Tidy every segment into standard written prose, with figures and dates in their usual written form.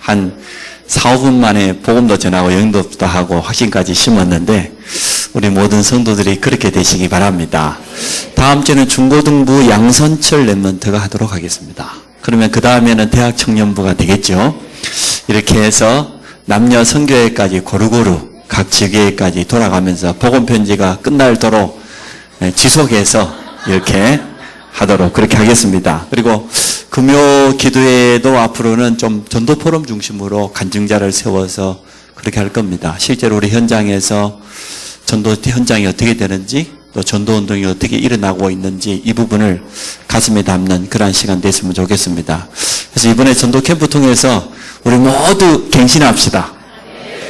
한 4, 5분 만에 복음도 전하고 영접도 하고 확신까지 심었는데 우리 모든 성도들이 그렇게 되시기 바랍니다. 다음 주에는 중고등부 양선철 랩런트가 하도록 하겠습니다. 그러면 그 다음에는 대학 청년부가 되겠죠. 이렇게 해서 남녀 선교회까지 고루고루 각 지교회까지 돌아가면서 복음 편지가 끝날도록 지속해서 이렇게 하도록 그렇게 하겠습니다. 그리고 금요 기도회도 앞으로는 좀 전도 포럼 중심으로 간증자를 세워서 그렇게 할 겁니다. 실제로 우리 현장에서 전도 현장이 어떻게 되는지 또 전도 운동이 어떻게 일어나고 있는지 이 부분을 가슴에 담는 그러한 시간 됐으면 좋겠습니다. 그래서 이번에 전도 캠프 통해서 우리 모두 갱신합시다.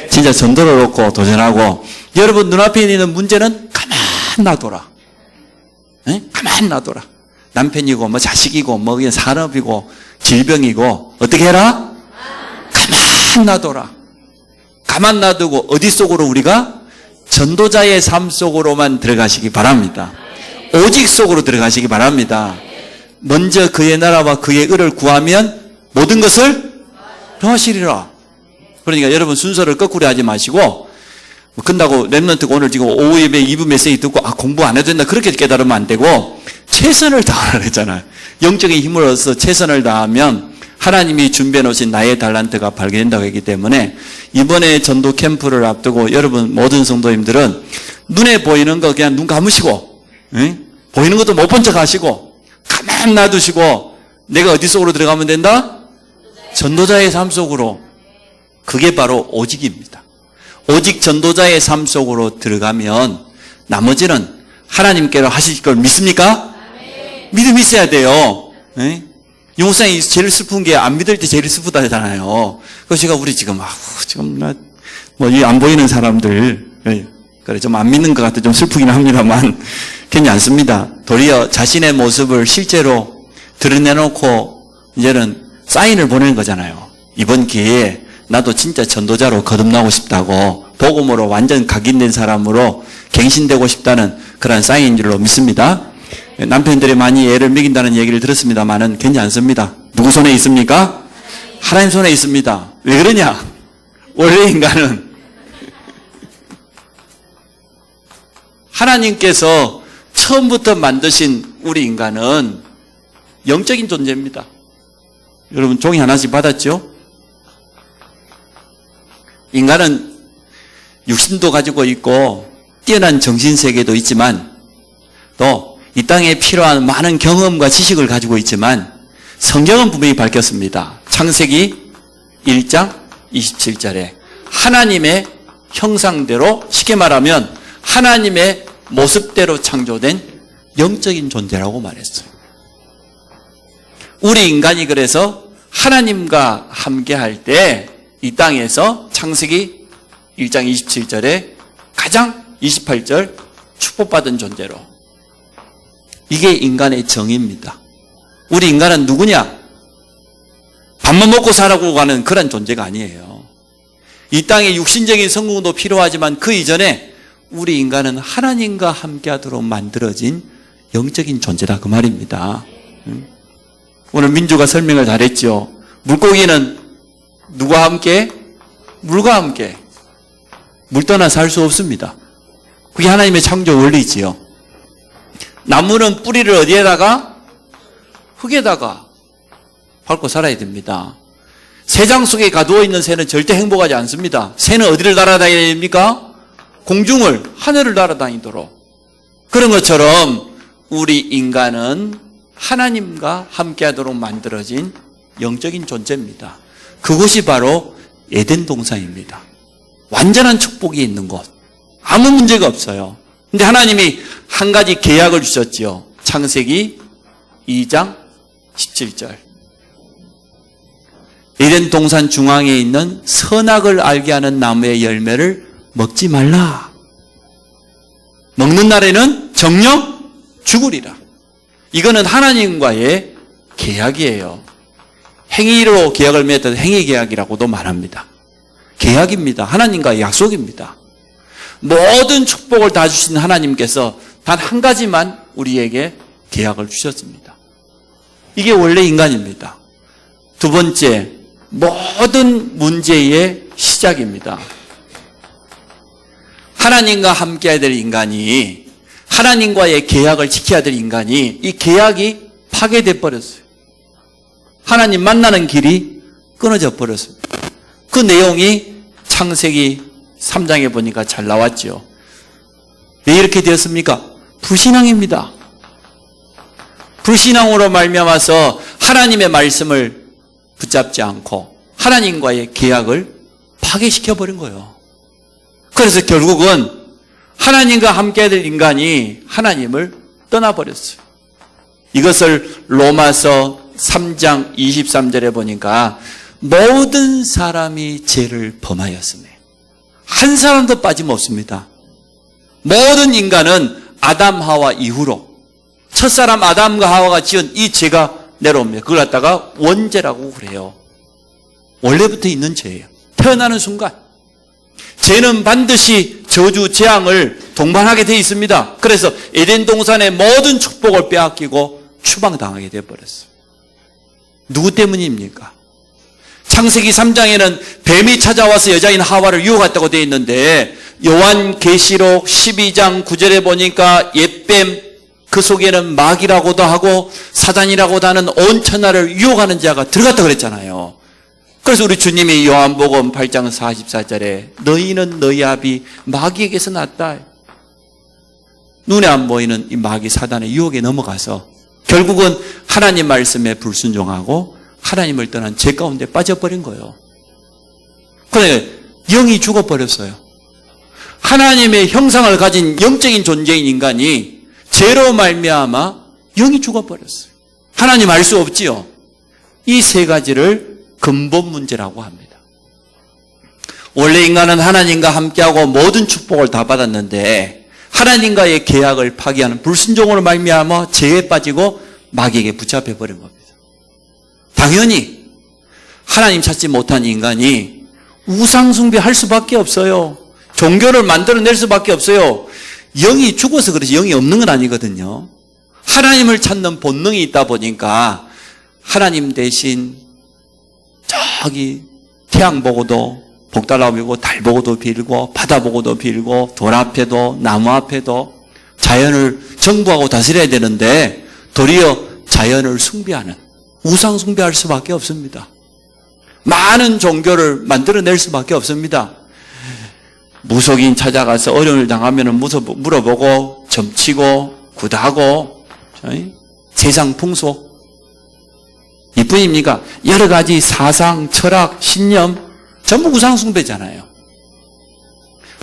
진짜 전도를 놓고 도전하고 여러분 눈앞에 있는 문제는 가만 놔둬라. 가만 놔둬라. 남편이고 뭐 자식이고 뭐 그냥 산업이고 질병이고 어떻게 해라? 가만 놔둬라. 가만 놔두고 어디 속으로 우리가 전도자의 삶 속으로만 들어가시기 바랍니다. 오직 속으로 들어가시기 바랍니다. 먼저 그의 나라와 그의 의를 구하면 모든 것을 더하시리라. 그러니까 여러분 순서를 거꾸로 하지 마시고 끝나고 랩런트가 오늘 지금 오후 예배 2부 메시지 듣고 공부 안 해도 된다 그렇게 깨달으면 안 되고 최선을 다하라 그랬잖아요. 영적인 힘을 얻어서 최선을 다하면 하나님이 준비해 놓으신 나의 달란트가 발견된다고 했기 때문에 이번에 전도 캠프를 앞두고 여러분 모든 성도님들은 눈에 보이는 거 그냥 눈 감으시고 보이는 것도 못 본 척 하시고 가만 놔두시고 내가 어디 속으로 들어가면 된다? 전도자의 삶 속으로. 그게 바로 오직입니다. 오직 전도자의 삶 속으로 들어가면 나머지는 하나님께로 하실 걸 믿습니까? 믿음이 있어야 돼요. 용사이 제일 슬픈 게 안 믿을 때 제일 슬프다 하잖아요. 그래서 제가 우리 지금 안 보이는 사람들 그래 좀 안 믿는 것 같아 좀 슬프긴 합니다만 괜찮습니다. 도리어 자신의 모습을 실제로 드러내놓고 이제는 사인을 보내는 거잖아요. 이번 기회에 나도 진짜 전도자로 거듭나고 싶다고 복음으로 완전 각인된 사람으로 갱신되고 싶다는 그런 사인인 줄로 믿습니다. 남편들이 많이 애를 먹인다는 얘기를 들었습니다만은 괜찮습니다. 누구 손에 있습니까? 하나님 손에 있습니다. 왜 그러냐? 원래 인간은 하나님께서 처음부터 만드신 우리 인간은 영적인 존재입니다. 여러분 종이 하나씩 받았죠? 인간은 육신도 가지고 있고 뛰어난 정신세계도 있지만 또 이 땅에 필요한 많은 경험과 지식을 가지고 있지만 성경은 분명히 밝혔습니다. 창세기 1장 27절에 하나님의 형상대로 쉽게 말하면 하나님의 모습대로 창조된 영적인 존재라고 말했어요. 우리 인간이 그래서 하나님과 함께할 때 이 땅에서 창세기 1장 27절에 가장 28절 축복받은 존재로 이게 인간의 정의입니다. 우리 인간은 누구냐? 밥만 먹고 살아고 가는 그런 존재가 아니에요. 이 땅에 육신적인 성공도 필요하지만 그 이전에 우리 인간은 하나님과 함께하도록 만들어진 영적인 존재다 그 말입니다. 오늘 민주가 설명을 잘했죠. 물고기는 누구와 함께? 물과 함께. 물 떠나 살 수 없습니다. 그게 하나님의 창조 원리지요. 나무는 뿌리를 어디에다가? 흙에다가 밟고 살아야 됩니다. 새장 속에 가두어 있는 새는 절대 행복하지 않습니다. 새는 어디를 날아다녀야 됩니까? 공중을, 하늘을 날아다니도록. 그런 것처럼 우리 인간은 하나님과 함께하도록 만들어진 영적인 존재입니다. 그것이 바로 에덴 동산입니다. 완전한 축복이 있는 곳. 아무 문제가 없어요. 근데 하나님이 한 가지 계약을 주셨지요. 창세기 2장 17절. 에덴 동산 중앙에 있는 선악을 알게 하는 나무의 열매를 먹지 말라. 먹는 날에는 정령 죽으리라. 이거는 하나님과의 계약이에요. 행위로 계약을 맺어도 행위 계약이라고도 말합니다. 계약입니다. 하나님과의 약속입니다. 모든 축복을 다 주신 하나님께서 단 한 가지만 우리에게 계약을 주셨습니다. 이게 원래 인간입니다. 두 번째, 모든 문제의 시작입니다. 하나님과 함께해야 될 인간이, 하나님과의 계약을 지켜야 될 인간이 이 계약이 파괴돼 버렸어요. 하나님 만나는 길이 끊어져 버렸습니다. 그 내용이 창세기 3장에 보니까 잘 나왔죠. 왜 이렇게 되었습니까? 불신앙입니다. 불신앙으로 말미암아서 하나님의 말씀을 붙잡지 않고 하나님과의 계약을 파괴시켜 버린 거예요. 그래서 결국은 하나님과 함께 될 인간이 하나님을 떠나버렸어요. 이것을 로마서 3장 23절에 보니까 모든 사람이 죄를 범하였으며 한 사람도 빠짐없습니다. 모든 인간은 아담 하와 이후로 첫사람 아담과 하와가 지은 이 죄가 내려옵니다. 그걸 갖다가 원죄라고 그래요. 원래부터 있는 죄예요. 태어나는 순간 죄는 반드시 저주, 재앙을 동반하게 되어 있습니다. 그래서 에덴 동산의 모든 축복을 빼앗기고 추방당하게 되어버렸어요. 누구 때문입니까? 창세기 3장에는 뱀이 찾아와서 여자인 하와를 유혹했다고 되어 있는데 요한계시록 12장 9절에 보니까 옛뱀, 그 속에는 마귀라고도 하고 사단이라고도 하는 온 천하를 유혹하는 자가 들어갔다고 그랬잖아요. 그래서 우리 주님이 요한복음 8장 44절에 너희는 너희 아비 마귀에게서 났다. 눈에 안 보이는 이 마귀 사단의 유혹에 넘어가서 결국은 하나님 말씀에 불순종하고 하나님을 떠난 죄 가운데 빠져버린 거예요. 그런데 영이 죽어버렸어요. 하나님의 형상을 가진 영적인 존재인 인간이 죄로 말미암아 영이 죽어버렸어요. 하나님 알 수 없지요. 이 세 가지를 근본 문제라고 합니다. 원래 인간은 하나님과 함께하고 모든 축복을 다 받았는데 하나님과의 계약을 파기하는 불순종으로 말미암아 죄에 빠지고 마귀에게 붙잡혀 버린 겁니다. 당연히 하나님 찾지 못한 인간이 우상 숭배할 수밖에 없어요. 종교를 만들어낼 수밖에 없어요. 영이 죽어서 그렇지 영이 없는 건 아니거든요. 하나님을 찾는 본능이 있다 보니까 하나님 대신 저기 태양 보고도 복달라고 빌고 달 보고도 빌고 바다 보고도 빌고 돌 앞에도 나무 앞에도 자연을 정부하고 다스려야 되는데 도리어 자연을 숭배하는 우상 숭배할 수밖에 없습니다. 많은 종교를 만들어낼 수밖에 없습니다. 무속인 찾아가서 어려움을 당하면 물어보고 점치고 굿하고 세상 풍속 이뿐입니까? 여러 가지 사상, 철학, 신념 전부 우상 숭배잖아요.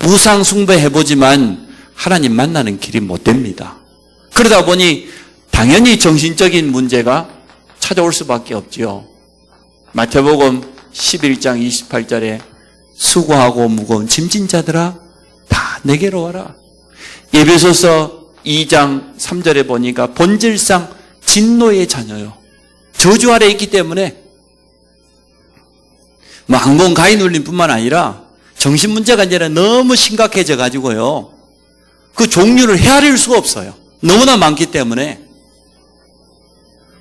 우상 숭배 해보지만 하나님 만나는 길이 못 됩니다. 그러다 보니 당연히 정신적인 문제가 찾아올 수밖에 없지요. 마태복음 11장 28절에 수고하고 무거운 짐진 자들아 다 내게로 와라. 에베소서 2장 3절에 보니까 본질상 진노의 자녀요. 저주 아래 있기 때문에 항문 가위 눌림 뿐만 아니라 정신 문제가 이제는 너무 심각해져 가지고요. 그 종류를 헤아릴 수가 없어요. 너무나 많기 때문에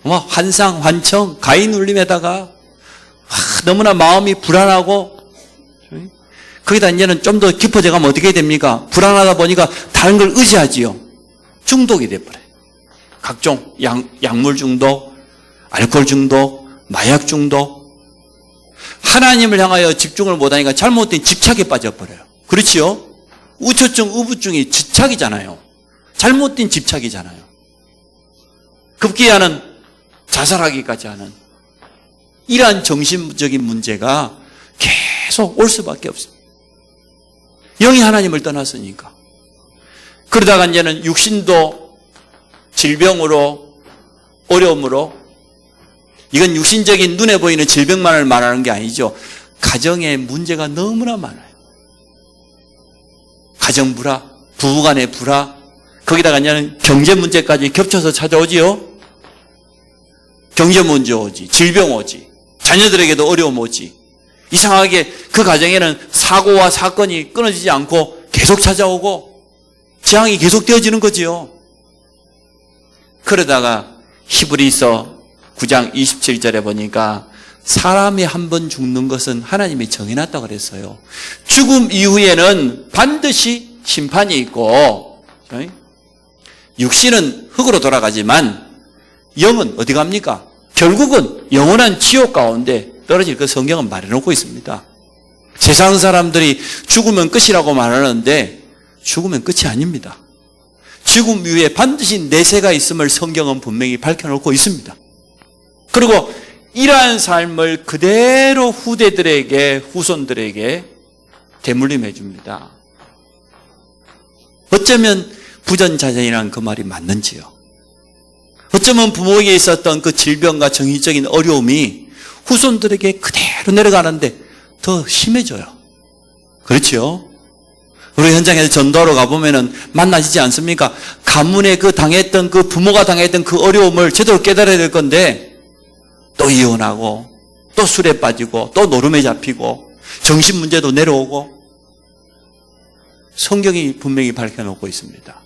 환상, 환청, 가위 눌림에다가 너무나 마음이 불안하고 거기다 이제는 좀 더 깊어져 가면 어떻게 됩니까? 불안하다 보니까 다른 걸 의지하지요. 중독이 돼버려요. 각종 약물 중독, 알코올 중독, 마약 중독. 하나님을 향하여 집중을 못하니까 잘못된 집착에 빠져버려요. 그렇지요? 우초증, 우부증이 집착이잖아요. 잘못된 집착이잖아요. 급기야는 자살하기까지 하는 이러한 정신적인 문제가 계속 올 수밖에 없습니다. 영이 하나님을 떠났으니까. 그러다가 이제는 육신도 질병으로 어려움으로 이건 육신적인 눈에 보이는 질병만을 말하는 게 아니죠. 가정에 문제가 너무나 많아요. 가정 불화, 부부간의 불화, 거기다가 이제는 경제 문제까지 겹쳐서 찾아오지요. 경제 문제 오지, 질병 오지, 자녀들에게도 어려움 오지. 이상하게 그 가정에는 사고와 사건이 끊어지지 않고 계속 찾아오고 재앙이 계속 되어지는 거지요. 그러다가 히브리서 9장 27절에 보니까 사람이 한 번 죽는 것은 하나님이 정해놨다고 그랬어요. 죽음 이후에는 반드시 심판이 있고, 육신은 흙으로 돌아가지만 영은 어디 갑니까? 결국은 영원한 지옥 가운데 떨어질 그 성경은 말해놓고 있습니다. 세상 사람들이 죽으면 끝이라고 말하는데 죽으면 끝이 아닙니다. 죽음 이후에 반드시 내세가 있음을 성경은 분명히 밝혀놓고 있습니다. 그리고 이러한 삶을 그대로 후손들에게 대물림해 줍니다. 어쩌면 부전자전이라는 그 말이 맞는지요? 어쩌면 부모에게 있었던 그 질병과 정신적인 어려움이 후손들에게 그대로 내려가는데 더 심해져요. 그렇죠? 우리 현장에서 전도하러 가보면은 만나시지 않습니까? 가문에 그 당했던 그 부모가 당했던 그 어려움을 제대로 깨달아야 될 건데 또 이혼하고 또 술에 빠지고 또 노름에 잡히고 정신 문제도 내려오고 성경이 분명히 밝혀놓고 있습니다.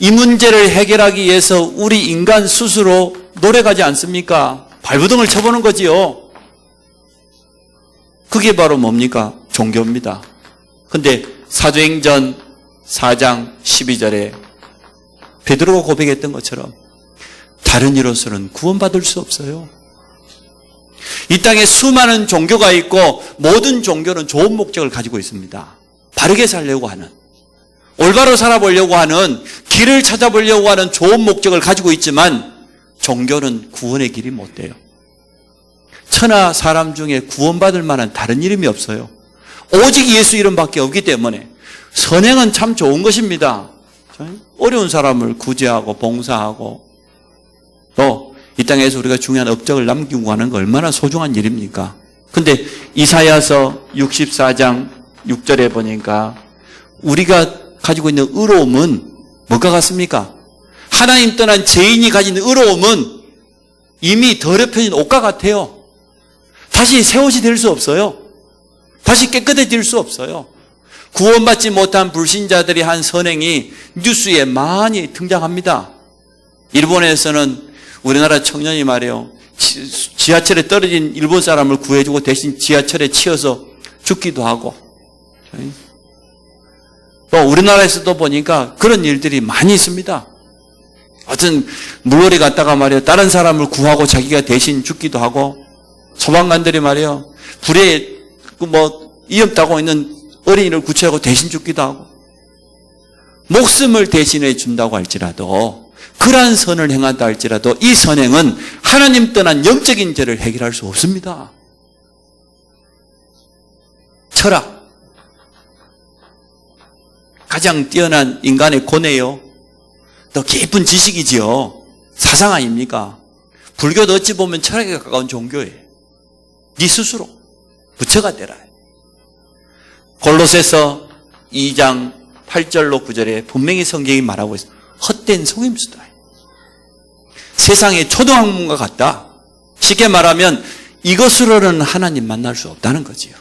이 문제를 해결하기 위해서 우리 인간 스스로 노력하지 않습니까? 발부둥을 쳐보는 거지요. 그게 바로 뭡니까? 종교입니다. 근데 사도행전 4장 12절에 베드로가 고백했던 것처럼 다른 이로서는 구원받을 수 없어요. 이 땅에 수많은 종교가 있고 모든 종교는 좋은 목적을 가지고 있습니다. 바르게 살려고 하는, 올바로 살아보려고 하는, 길을 찾아보려고 하는 좋은 목적을 가지고 있지만 종교는 구원의 길이 못 돼요. 천하 사람 중에 구원받을 만한 다른 이름이 없어요. 오직 예수 이름밖에 없기 때문에 선행은 참 좋은 것입니다. 어려운 사람을 구제하고 봉사하고 또 이 땅에서 우리가 중요한 업적을 남기고 하는 거 얼마나 소중한 일입니까? 근데 이사야서 64장 6절에 보니까 우리가 가지고 있는 의로움은 뭐가 같습니까? 하나님 떠난 죄인이 가진 의로움은 이미 더럽혀진 옷과 같아요. 다시 새 옷이 될 수 없어요. 다시 깨끗해질 수 없어요. 구원받지 못한 불신자들이 한 선행이 뉴스에 많이 등장합니다. 일본에서는 우리나라 청년이 말이에요. 지하철에 떨어진 일본 사람을 구해주고 대신 지하철에 치여서 죽기도 하고. 또 우리나라에서도 보니까 그런 일들이 많이 있습니다. 어떤 물놀이 갔다가 말이에요. 다른 사람을 구하고 자기가 대신 죽기도 하고, 소방관들이 말이에요. 불에 위험 타고 있는 어린이를 구출하고 대신 죽기도 하고, 목숨을 대신해 준다고 할지라도, 그러한 선을 행한다 할지라도 이 선행은 하나님 떠난 영적인 죄를 해결할 수 없습니다. 철학, 가장 뛰어난 인간의 고뇌요. 더 깊은 지식이지요. 사상 아닙니까? 불교도 어찌 보면 철학에 가까운 종교예요. 네 스스로 부처가 되라. 골로새서 2장 8절로 9절에 분명히 성경이 말하고 있어요. 헛된 속임수다. 세상의 초등학문과 같다. 쉽게 말하면 이것으로는 하나님 만날 수 없다는 거지요.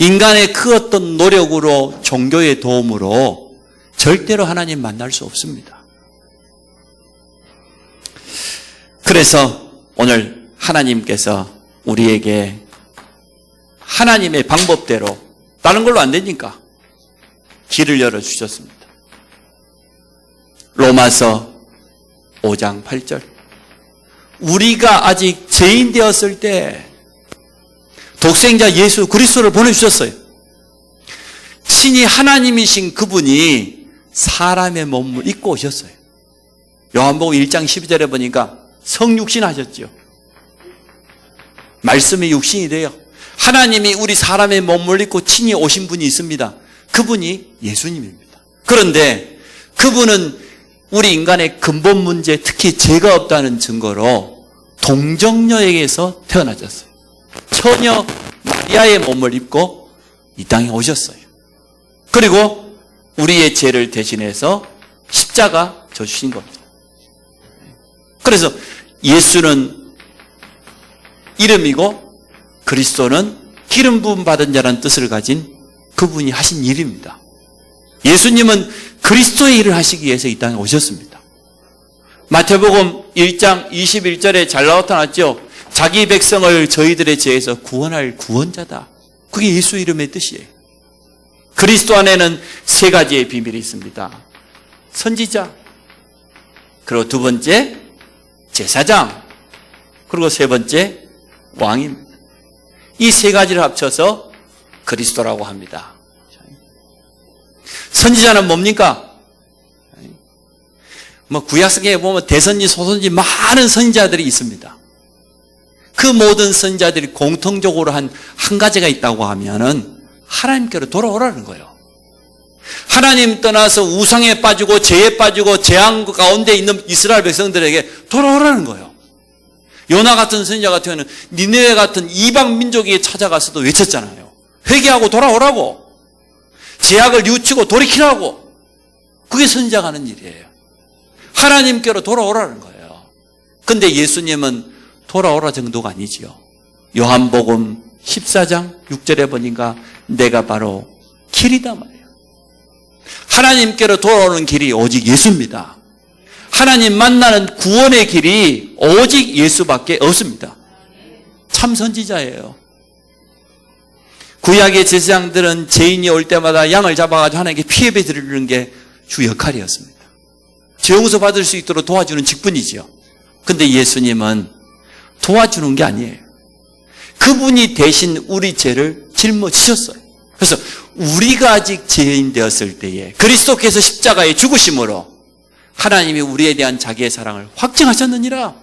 인간의 그 어떤 노력으로 종교의 도움으로 절대로 하나님 만날 수 없습니다. 그래서 오늘 하나님께서 우리에게 하나님의 방법대로, 다른 걸로 안 되니까 길을 열어주셨습니다. 로마서 5장 8절. 우리가 아직 죄인 되었을 때 독생자 예수 그리스도를 보내주셨어요. 친히 하나님이신 그분이 사람의 몸을 입고 오셨어요. 요한복음 1장 12절에 보니까 성육신 하셨죠. 말씀이 육신이 돼요. 하나님이 우리 사람의 몸을 입고 친히 오신 분이 있습니다. 그분이 예수님입니다. 그런데 그분은 우리 인간의 근본 문제, 특히 죄가 없다는 증거로 동정녀에게서 태어나셨어요. 처녀 마리아의 몸을 입고 이 땅에 오셨어요. 그리고 우리의 죄를 대신해서 십자가 져주신 겁니다. 그래서 예수는 이름이고 그리스도는 기름 부음 받은 자라는 뜻을 가진 그분이 하신 일입니다. 예수님은 그리스도의 일을 하시기 위해서 이 땅에 오셨습니다. 마태복음 1장 21절에 잘 나타났죠. 자기 백성을 저희들의 죄에서 구원할 구원자다. 그게 예수 이름의 뜻이에요. 그리스도 안에는 세 가지의 비밀이 있습니다. 선지자, 그리고 두 번째 제사장, 그리고 세 번째 왕입니다. 이 세 가지를 합쳐서 그리스도라고 합니다. 선지자는 뭡니까? 구약성경에 보면 대선지, 소선지 많은 선지자들이 있습니다. 그 모든 선지자들이 공통적으로 한 가지가 있다고 하면은 하나님께로 돌아오라는 거예요. 하나님 떠나서 우상에 빠지고 죄에 빠지고 재앙 가운데 있는 이스라엘 백성들에게 돌아오라는 거예요. 요나 같은 선지자 같은 경우는 니느웨 같은 이방 민족이 찾아가서도 외쳤잖아요. 회개하고 돌아오라고. 죄악을 뉘우치고 돌이키라고. 그게 선지자가 하는 일이에요. 하나님께로 돌아오라는 거예요. 근데 예수님은 돌아오라 정도가 아니지요. 요한복음 14장 6절에 보니까 내가 바로 길이다 말이에요. 하나님께로 돌아오는 길이 오직 예수입니다. 하나님 만나는 구원의 길이 오직 예수밖에 없습니다. 참 선지자예요. 구약의 제사장들은 죄인이 올 때마다 양을 잡아가지고 하나님께 피예배 드리는 게 주 역할이었습니다. 죄 용서 받을 수 있도록 도와주는 직분이지요. 근데 예수님은 도와주는 게 아니에요. 그분이 대신 우리 죄를 짊어지셨어요. 그래서 우리가 아직 죄인 되었을 때에 그리스도께서 십자가에 죽으심으로 하나님이 우리에 대한 자기의 사랑을 확증하셨느니라.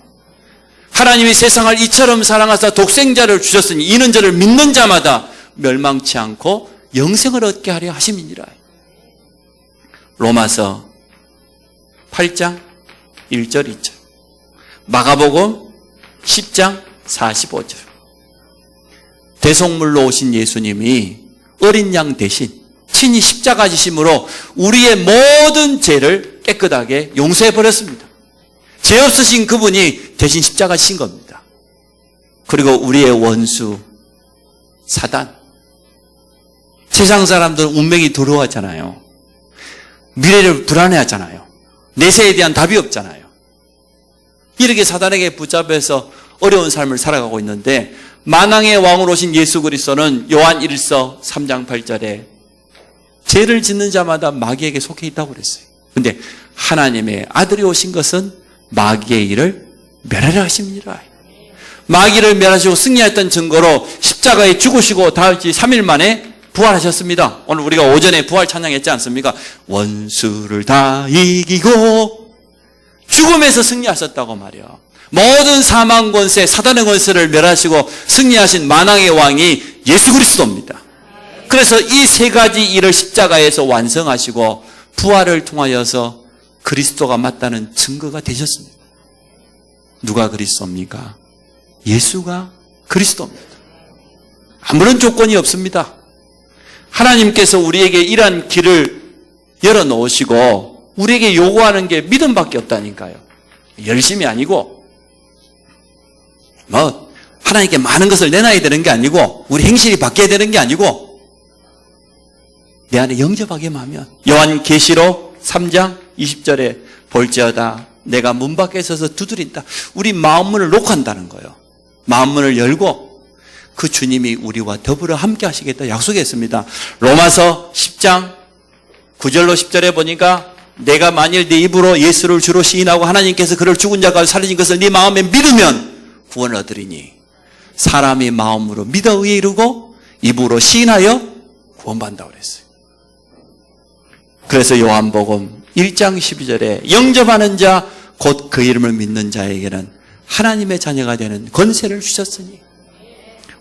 하나님이 세상을 이처럼 사랑하사 독생자를 주셨으니 이는 저를 믿는 자마다 멸망치 않고 영생을 얻게 하려 하심이니라. 로마서 8장 1절 2절, 마가복음 10장 45절. 대속물로 오신 예수님이 어린 양 대신 친히 십자가 지심으로 우리의 모든 죄를 깨끗하게 용서해 버렸습니다. 죄 없으신 그분이 대신 십자가 지신 겁니다. 그리고 우리의 원수 사단, 세상 사람들은 운명이 두려워하잖아요. 미래를 불안해하잖아요. 내세에 대한 답이 없잖아요. 이렇게 사단에게 붙잡혀서 어려운 삶을 살아가고 있는데 만왕의 왕으로 오신 예수 그리스도는 요한 1서 3장 8절에 죄를 짓는 자마다 마귀에게 속해 있다고 그랬어요. 근데 하나님의 아들이 오신 것은 마귀의 일을 멸하려 하십니다. 마귀를 멸하시고 승리했던 증거로 십자가에 죽으시고 다시 3일 만에 부활하셨습니다. 오늘 우리가 오전에 부활 찬양했지 않습니까? 원수를 다 이기고 죽음에서 승리하셨다고 말이야. 모든 사망 권세, 사단의 권세를 멸하시고 승리하신 만왕의 왕이 예수 그리스도입니다. 그래서 이 세 가지 일을 십자가에서 완성하시고 부활을 통하여서 그리스도가 맞다는 증거가 되셨습니다. 누가 그리스도입니까? 예수가 그리스도입니다. 아무런 조건이 없습니다. 하나님께서 우리에게 이러한 길을 열어놓으시고 우리에게 요구하는 게 믿음밖에 없다니까요. 열심이 아니고 하나님께 많은 것을 내놔야 되는 게 아니고 우리 행실이 바뀌어야 되는 게 아니고 내 안에 영접하게만 하면 요한계시록 3장 20절에 볼지어다 내가 문 밖에 서서 두드린다. 우리 마음문을 놓고 한다는 거예요. 마음문을 열고 그 주님이 우리와 더불어 함께 하시겠다 약속했습니다. 로마서 10장 9절로 10절에 보니까 내가 만일 네 입으로 예수를 주로 시인하고 하나님께서 그를 죽은 자 가운데 살리신 것을 네 마음에 믿으면 구원을 얻으리니 사람이 마음으로 믿어 의에 이르고 입으로 시인하여 구원받는다고 그랬어요. 그래서 요한복음 1장 12절에 영접하는 자 곧 그 이름을 믿는 자에게는 하나님의 자녀가 되는 권세를 주셨으니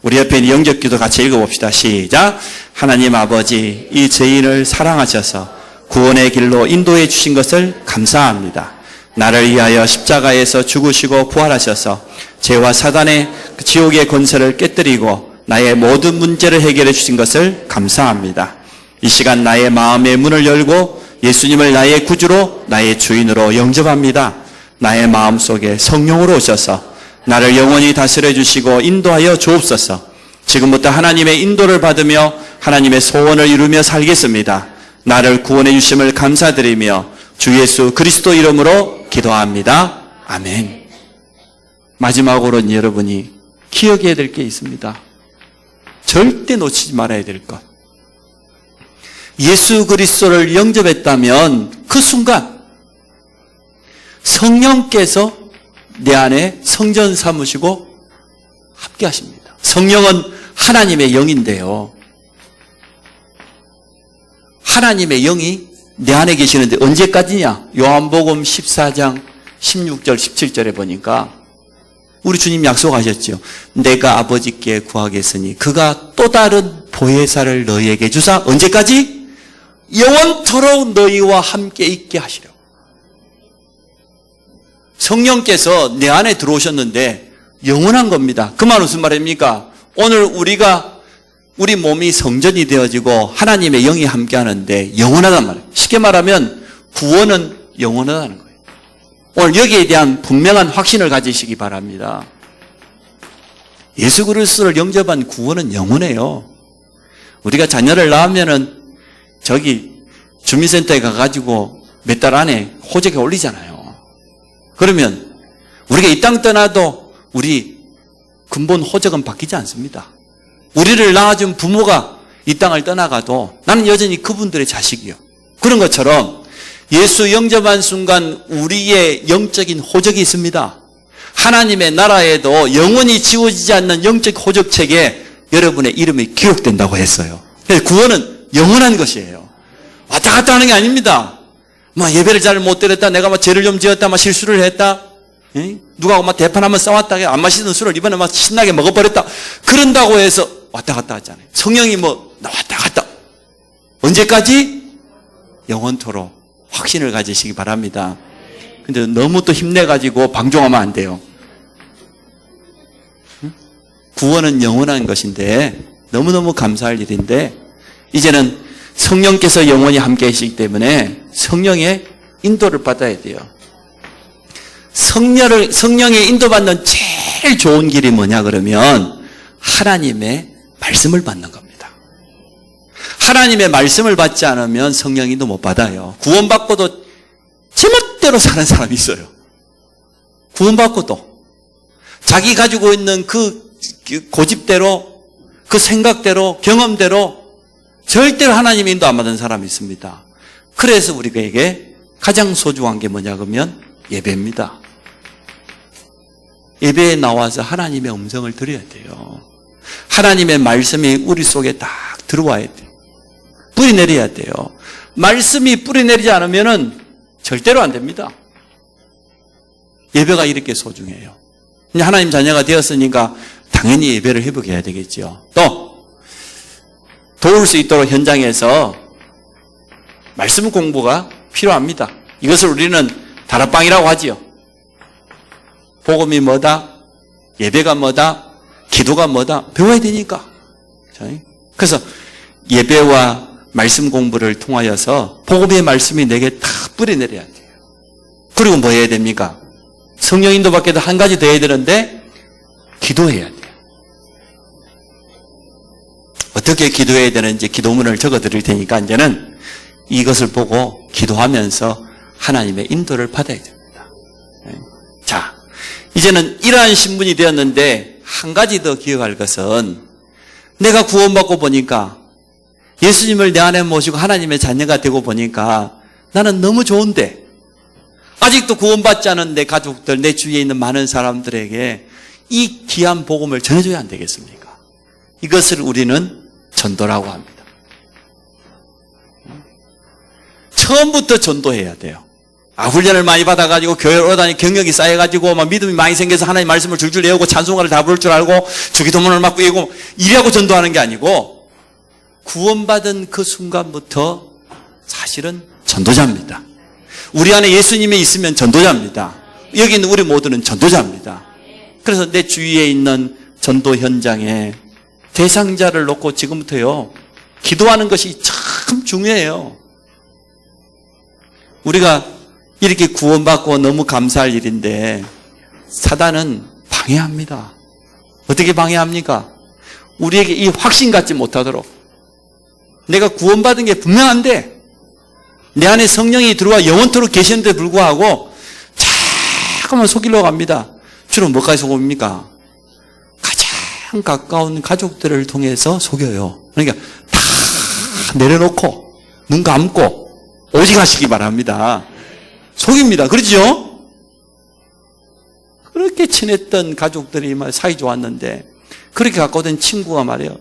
우리 옆에 있는 영접기도 같이 읽어봅시다. 시작. 하나님 아버지 이 죄인을 사랑하셔서 구원의 길로 인도해 주신 것을 감사합니다. 나를 위하여 십자가에서 죽으시고 부활하셔서 죄와 사단의 지옥의 권세를 깨뜨리고 나의 모든 문제를 해결해 주신 것을 감사합니다. 이 시간 나의 마음의 문을 열고 예수님을 나의 구주로 나의 주인으로 영접합니다. 나의 마음속에 성령으로 오셔서 나를 영원히 다스려 주시고 인도하여 주옵소서. 지금부터 하나님의 인도를 받으며 하나님의 소원을 이루며 살겠습니다. 나를 구원해 주심을 감사드리며 주 예수 그리스도 이름으로 기도합니다. 아멘. 마지막으로는 여러분이 기억해야 될 게 있습니다. 절대 놓치지 말아야 될 것. 예수 그리스도를 영접했다면 그 순간 성령께서 내 안에 성전 삼으시고 함께 하십니다. 성령은 하나님의 영인데요. 하나님의 영이 내 안에 계시는데 언제까지냐? 요한복음 14장 16절 17절에 보니까 우리 주님 약속하셨죠. 내가 아버지께 구하겠으니 그가 또 다른 보혜사를 너희에게 주사 언제까지? 영원토록 너희와 함께 있게 하시려고. 성령께서 내 안에 들어오셨는데 영원한 겁니다. 그 말 무슨 말입니까? 오늘 우리 몸이 성전이 되어지고 하나님의 영이 함께 하는데 영원하단 말이에요. 쉽게 말하면 구원은 영원하다는 거예요. 오늘 여기에 대한 분명한 확신을 가지시기 바랍니다. 예수 그리스도를 영접한 구원은 영원해요. 우리가 자녀를 낳으면은 저기 주민센터에 가가지고 몇 달 안에 호적에 올리잖아요. 그러면 우리가 이 땅 떠나도 우리 근본 호적은 바뀌지 않습니다. 우리를 낳아준 부모가 이 땅을 떠나가도 나는 여전히 그분들의 자식이요. 그런 것처럼 예수 영접한 순간 우리의 영적인 호적이 있습니다. 하나님의 나라에도 영원히 지워지지 않는 영적 호적책에 여러분의 이름이 기록된다고 했어요. 그래서 구원은 영원한 것이에요. 왔다 갔다 하는 게 아닙니다. 예배를 잘 못 드렸다, 내가 죄를 좀 지었다, 실수를 했다, 누가 대판 한번 싸웠다, 안 마시던 술을 이번에 신나게 먹어버렸다. 그런다고 해서 왔다 갔다 하잖아요. 성령이 왔다 갔다. 언제까지? 영원토록 확신을 가지시기 바랍니다. 근데 너무 또 힘내가지고 방종하면 안 돼요. 구원은 영원한 것인데 너무너무 감사할 일인데 이제는 성령께서 영원히 함께 하시기 때문에 성령의 인도를 받아야 돼요. 성령의 인도받는 제일 좋은 길이 뭐냐 그러면 하나님의 말씀을 받는 겁니다. 하나님의 말씀을 받지 않으면 성령 인도 못 받아요. 구원받고도 제멋대로 사는 사람이 있어요. 구원받고도 자기 가지고 있는 그 고집대로, 그 생각대로, 경험대로 절대로 하나님의 인도 안 받은 사람이 있습니다. 그래서 우리에게 가장 소중한 게 뭐냐 그러면 예배입니다. 예배에 나와서 하나님의 음성을 들어야 돼요. 하나님의 말씀이 우리 속에 딱 들어와야 돼요. 뿌리 내려야 돼요. 말씀이 뿌리 내리지 않으면 절대로 안 됩니다. 예배가 이렇게 소중해요. 하나님 자녀가 되었으니까 당연히 예배를 회복해야 되겠죠. 또 도울 수 있도록 현장에서 말씀 공부가 필요합니다. 이것을 우리는 다락방이라고 하지요. 복음이 뭐다? 예배가 뭐다? 기도가 뭐다? 배워야 되니까. 그래서 예배와 말씀 공부를 통하여서 복음의 말씀이 내게 다 뿌리내려야 돼요. 그리고 뭐 해야 됩니까? 성령 인도 받기도 한 가지 더 해야 되는데 기도해야 돼요. 어떻게 기도해야 되는지 기도문을 적어 드릴 테니까 이제는 이것을 보고 기도하면서 하나님의 인도를 받아야 됩니다. 자, 이제는 이러한 신분이 되었는데 한 가지 더 기억할 것은 내가 구원받고 보니까 예수님을 내 안에 모시고 하나님의 자녀가 되고 보니까 나는 너무 좋은데 아직도 구원받지 않은 내 가족들, 내 주위에 있는 많은 사람들에게 이 귀한 복음을 전해줘야 안 되겠습니까? 이것을 우리는 전도라고 합니다. 처음부터 전도해야 돼요. 훈련을 많이 받아가지고 교회를 오다니 경력이 쌓여가지고 막 믿음이 많이 생겨서 하나님 말씀을 줄줄 외우고 찬송가를 다 부를 줄 알고 주기도문을 막 외우고 이래하고 전도하는 게 아니고 구원받은 그 순간부터 사실은 전도자입니다. 우리 안에 예수님이 있으면 전도자입니다. 여기 있는 우리 모두는 전도자입니다. 그래서 내 주위에 있는 전도 현장에 대상자를 놓고 지금부터요 기도하는 것이 참 중요해요. 우리가 이렇게 구원받고 너무 감사할 일인데 사단은 방해합니다. 어떻게 방해합니까? 우리에게 이 확신 갖지 못하도록 내가 구원받은 게 분명한데 내 안에 성령이 들어와 영원토록 계시는데 불구하고 자꾸만 속이려고 합니다. 주로 뭐까지 속입니까? 가장 가장 가까운 가족들을 통해서 속여요. 그러니까 다 내려놓고 눈 감고 오직 하시기 바랍니다. 속입니다. 그렇죠? 그렇게 친했던 가족들이 사이 좋았는데 그렇게 갖고 된 친구가 말이에요.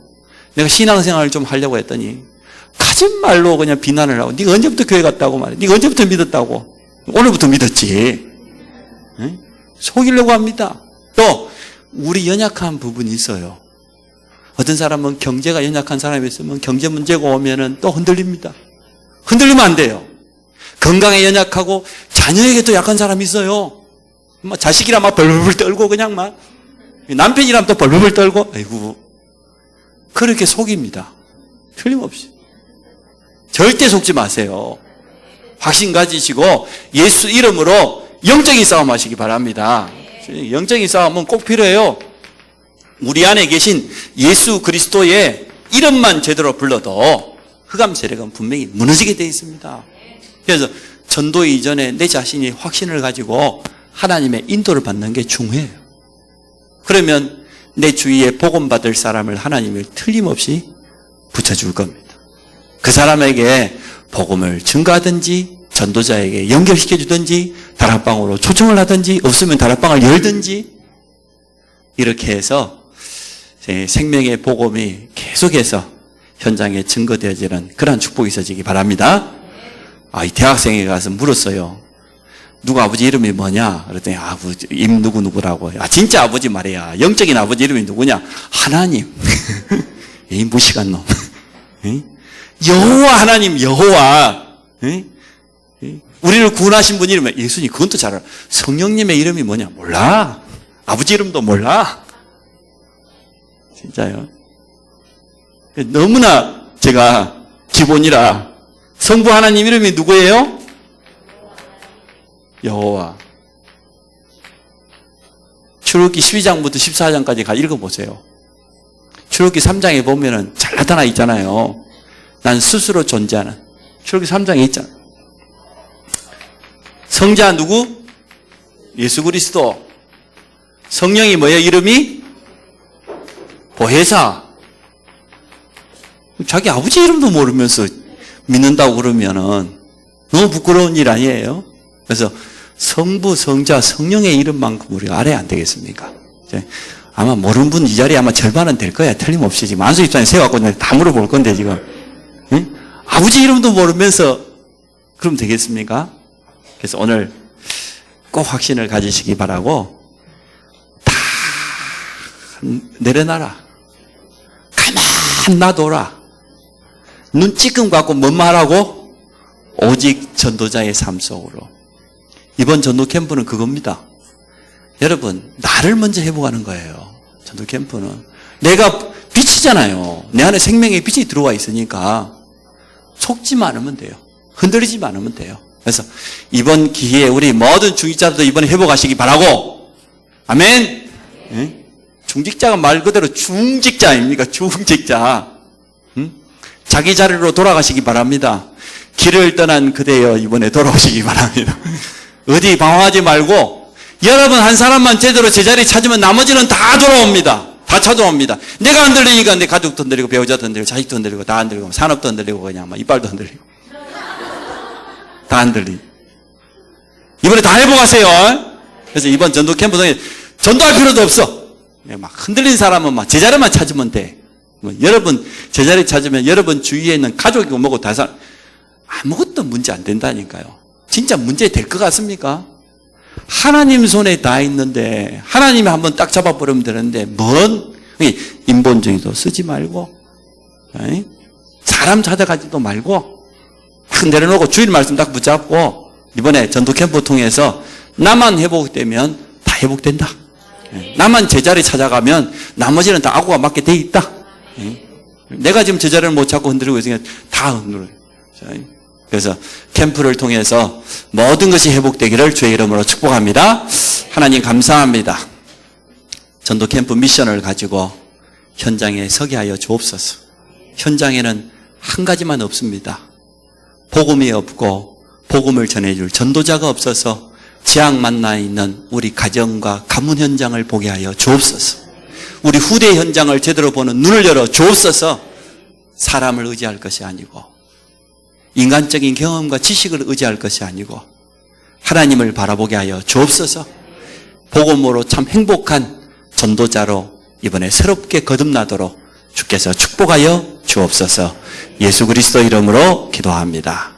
내가 신앙생활을 좀 하려고 했더니 거짓말로 그냥 비난을 하고 네가 언제부터 교회 갔다고 말이야. 네가 언제부터 믿었다고. 오늘부터 믿었지. 응? 속이려고 합니다. 또 우리 연약한 부분이 있어요. 어떤 사람은 경제가 연약한 사람이 있으면 경제 문제가 오면은 또 흔들립니다. 흔들리면 안 돼요. 건강에 연약하고 자녀에게 또 약한 사람이 있어요. 자식이라 막 벌벌 떨고 그냥 막 남편이라면 또 벌벌 떨고 아이고 그렇게 속입니다. 틀림없이. 절대 속지 마세요. 확신 가지시고 예수 이름으로 영적인 싸움 하시기 바랍니다. 영적인 싸움은 꼭 필요해요. 우리 안에 계신 예수 그리스도의 이름만 제대로 불러도 흑암 세력은 분명히 무너지게 되어 있습니다. 그래서 전도 이전에 내 자신이 확신을 가지고 하나님의 인도를 받는 게 중요해요. 그러면 내 주위에 복음 받을 사람을 하나님을 틀림없이 붙여줄 겁니다. 그 사람에게 복음을 증거하든지 전도자에게 연결시켜 주든지 다락방으로 초청을 하든지 없으면 다락방을 열든지 이렇게 해서 생명의 복음이 계속해서 현장에 증거되어지는 그러한 축복이 있어지기 바랍니다. 이 대학생에 가서 물었어요. 누구 아버지 이름이 뭐냐? 그랬더니 아버지 임 누구누구라고. 진짜 아버지 말이야. 영적인 아버지 이름이 누구냐? 하나님. 이 무식한 놈. 여호와 하나님 여호와. 우리를 구원하신 분 이름은 예수님. 그건 또 잘 알아. 성령님의 이름이 뭐냐? 몰라. 아버지 이름도 몰라. 진짜요. 너무나 제가 기본이라. 성부 하나님 이름이 누구예요? 여호와. 출애굽기 12장부터 14장까지 가 읽어보세요. 출애굽기 3장에 보면은 잘 나타나 있잖아요. 난 스스로 존재하는. 출애굽기 3장에 있잖아. 성자 누구? 예수 그리스도. 성령이 뭐예요? 이름이? 보혜사. 자기 아버지 이름도 모르면서 믿는다고 그러면은 너무 부끄러운 일 아니에요? 그래서 성부, 성자, 성령의 이름만큼 우리가 알아야 안 되겠습니까? 아마 모르는 분 이 자리에 아마 절반은 될 거야. 틀림없이. 지금 안수 입장에 세워갖고 다 물어볼 건데 지금. 응? 아버지 이름도 모르면서 그럼 되겠습니까? 그래서 오늘 꼭 확신을 가지시기 바라고 다 내려놔라. 가만 놔둬라. 눈 찌끔 갖고 뭔 말하고? 오직 전도자의 삶 속으로. 이번 전도 캠프는 그겁니다. 여러분, 나를 먼저 회복하는 거예요. 전도 캠프는. 내가 빛이잖아요. 내 안에 생명의 빛이 들어와 있으니까 속지만 않으면 돼요. 흔들리지만 않으면 돼요. 그래서 이번 기회에 우리 모든 중직자들도 이번에 회복하시기 바라고. 아멘. 네? 중직자가 말 그대로 중직자 아닙니까? 중직자. 자기 자리로 돌아가시기 바랍니다. 길을 떠난 그대여 이번에 돌아오시기 바랍니다. 어디 방황하지 말고 여러분 한 사람만 제대로 제자리 찾으면 나머지는 다 돌아옵니다. 다 찾아옵니다. 내가 흔들리니까 내 가족도 흔들리고 배우자도 흔들리고 자식도 흔들리고 다 흔들리고 산업도 흔들리고 그냥 막 이빨도 흔들리고 다 흔들리고 이번에 다 회복하세요. 그래서 이번 전도 캠프 동안 전도할 필요도 없어. 막 흔들린 사람은 막 제자리만 찾으면 돼. 여러분 제자리 찾으면 여러분 주위에 있는 가족이고 뭐고 다 아무것도 문제 안 된다니까요. 진짜 문제 될 것 같습니까? 하나님 손에 다 있는데 하나님이 한번 딱 잡아버리면 되는데 뭔 인본주의도 쓰지 말고 사람 찾아가지도 말고 딱 내려놓고 주일 말씀 딱 붙잡고 이번에 전도 캠프 통해서 나만 회복되면 다 회복된다. 나만 제자리 찾아가면 나머지는 다 악구가 맞게 돼 있다. 내가 지금 제자리를 못 찾고 흔들리고 있으니까 다 흔들어요. 그래서 캠프를 통해서 모든 것이 회복되기를 주의 이름으로 축복합니다. 하나님 감사합니다. 전도 캠프 미션을 가지고 현장에 서게 하여 주옵소서. 현장에는 한 가지만 없습니다. 복음이 없고 복음을 전해줄 전도자가 없어서 지향 만나 있는 우리 가정과 가문 현장을 보게 하여 주옵소서. 우리 후대 현장을 제대로 보는 눈을 열어 주옵소서. 사람을 의지할 것이 아니고 인간적인 경험과 지식을 의지할 것이 아니고 하나님을 바라보게 하여 주옵소서. 복음으로 참 행복한 전도자로 이번에 새롭게 거듭나도록 주께서 축복하여 주옵소서. 예수 그리스도 이름으로 기도합니다.